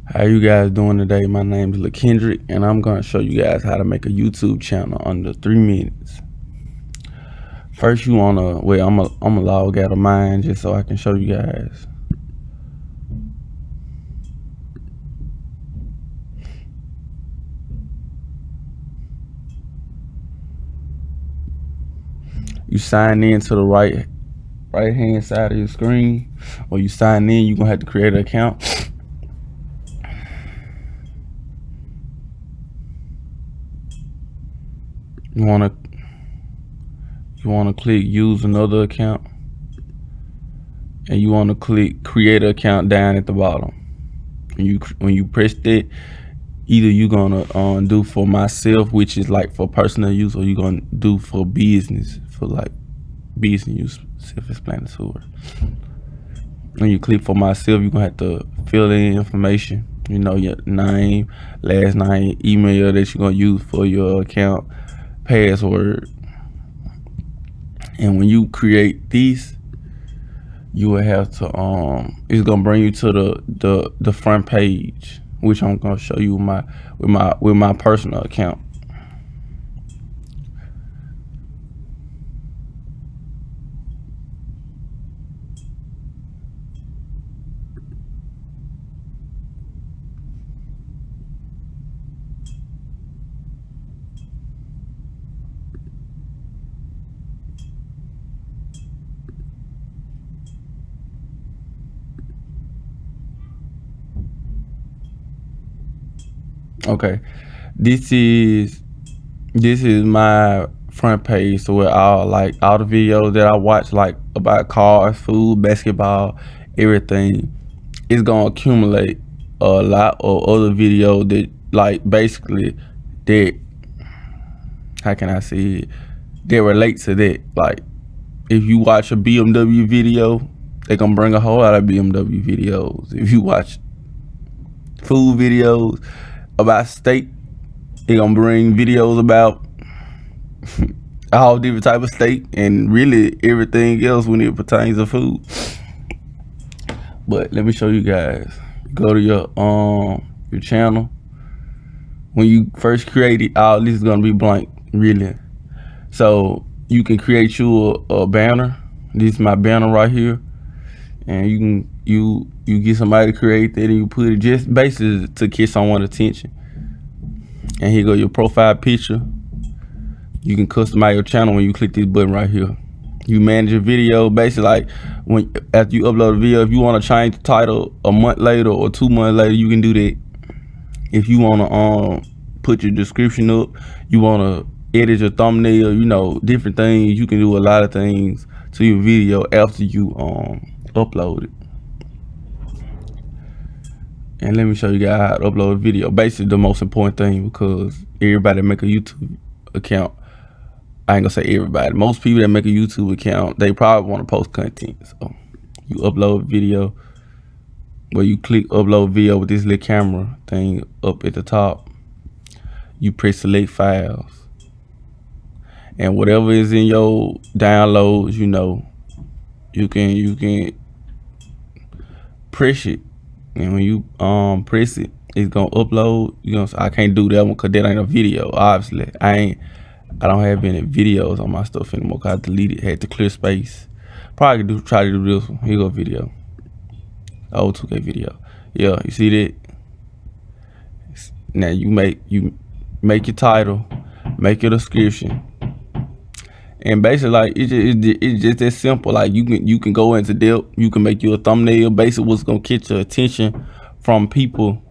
How you guys doing today? My name is Lakendrick, and I'm going to show you guys how to make a YouTube channel under 3 minutes. First, you want to, I'm gonna log out of mine just so I can show you guys. You sign in to the right hand side of your screen. Or you sign in, you're going to have to create an account. You want to click use another account, and you want to click create an account down at the bottom. When you press that, either you're gonna do for myself, which is like for personal use, or you're gonna do for business, for like business use, self-explanatory. When you click for myself, you're gonna have to fill in information, your name, last name, email that you're gonna use for your account, password. And when you create these, you will have to it's gonna bring you to the front page, which I'm gonna show you with my personal account. Okay, this is my front page, so where all the videos that I watch, like about cars, food, basketball, everything, it's gonna accumulate a lot of other videos that, like, basically that, how can I say it, that relate to that. Like, if you watch a BMW video, they gonna bring a whole lot of BMW videos. If you watch food videos about steak, they gonna bring videos about all different type of steak and really everything else when it pertains to food. But let me show you guys. Go to your channel. When you first create it, all this is gonna be blank, really. So you can create you a banner. This is my banner right here, and you get somebody to create that, and you put it just basically to catch someone's attention. And here go your profile picture. You can customize your channel when you click this button right here. You manage your video, basically like after you upload a video, if you want to change the title a month later or 2 months later, you can do that. If you want to put your description up, you want to edit your thumbnail, different things. You can do a lot of things to your video after you upload it. And let me show you guys how to upload a video. Basically the most important thing, because everybody make a YouTube account. I ain't gonna say everybody. Most people that make a YouTube account, they probably want to post content. So you upload video, where you click upload video with this little camera thing up at the top. You press select files, and whatever is in your downloads, you can press it. And when you press it, it's gonna upload. I can't do that one because that ain't a video. Obviously, I don't have any videos on my stuff anymore because I deleted, had to clear space. Probably try to do this one. Here go video. Old 2K video. Yeah, you see that? Now you make your title, make your description, and basically like it's just that simple. Like you can go into depth. You can make you a thumbnail. Basically, what's gonna catch your attention from people.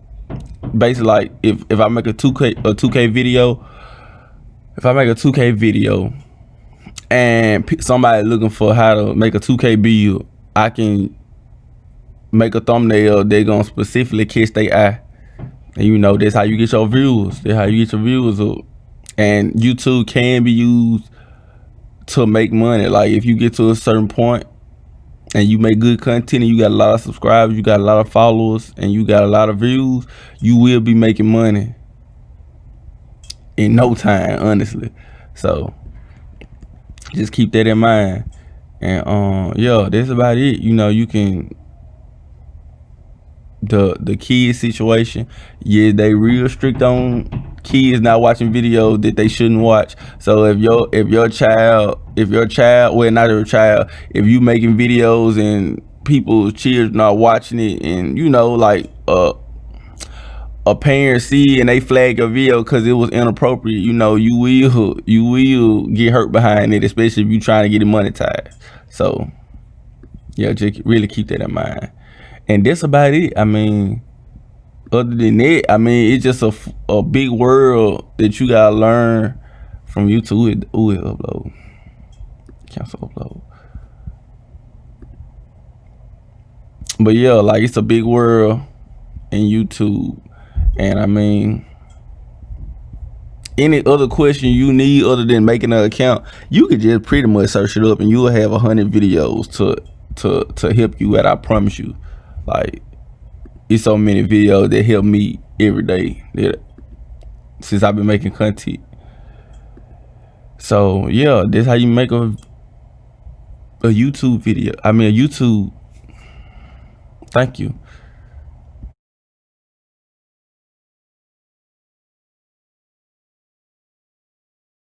Basically, like if I make a 2K video. If I make a 2K video and somebody looking for how to make a 2K build, I can make a thumbnail they're gonna specifically catch their eye. And that's how you get your views. That's how you get your views up. And YouTube can be used to make money. Like if you get to a certain point and you make good content and you got a lot of subscribers, you got a lot of followers, and you got a lot of views, you will be making money in no time, honestly. So just keep that in mind. And yeah, that's about it. You can the kid situation. Yeah, they real strict on kids not watching videos that they shouldn't watch. So if your child, well, not your child, if you making videos and people's children are watching it, and you know, like a parent see and they flag a video because it was inappropriate, you know, you will get hurt behind it, especially if you trying to get it monetized. So yeah, just really keep that in mind. And that's about it. I mean, other than that, I mean, it's just a big world that you gotta learn from YouTube. Ooh, it upload. Cancel upload. But yeah, like, it's a big world in YouTube. And I mean, any other question you need other than making an account, you could just pretty much search it up and you'll have 100 videos to help you out. I promise you. Like, it's so many videos that help me every day since I've been making content. So yeah, this how you make a YouTube video. I mean, a YouTube. Thank you.